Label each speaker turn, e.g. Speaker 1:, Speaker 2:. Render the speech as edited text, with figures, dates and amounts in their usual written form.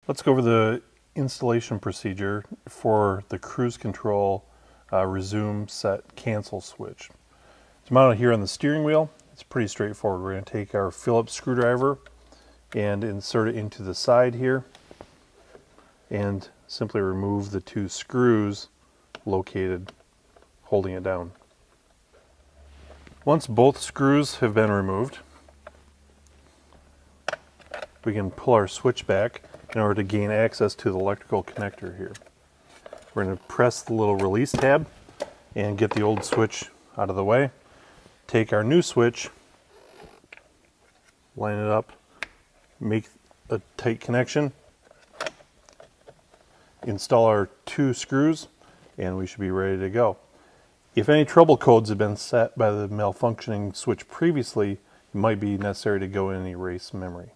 Speaker 1: Let's go over the installation procedure for the cruise control resume, set, cancel switch. It's mounted here on the steering wheel. It's pretty straightforward. We're going to take our Phillips screwdriver and insert it into the side here and simply remove the two screws located holding it down. Once both screws have been removed, we can pull our switch back in order to gain access to the electrical connector here. We're going to press the little release tab and get the old switch out of the way. Take our new switch, line it up, make a tight connection, install our two screws, and we should be ready to go. If any trouble codes have been set by the malfunctioning switch previously, it might be necessary to go in and erase memory.